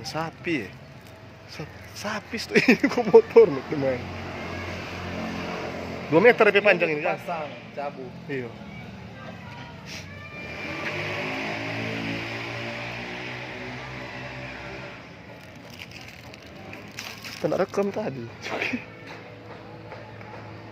sapi ya? Sapi tuh ini kok motor nih teman. 2 meter lebih panjang ini kan? Pasang cabut. Iya. Kena rekam tadi.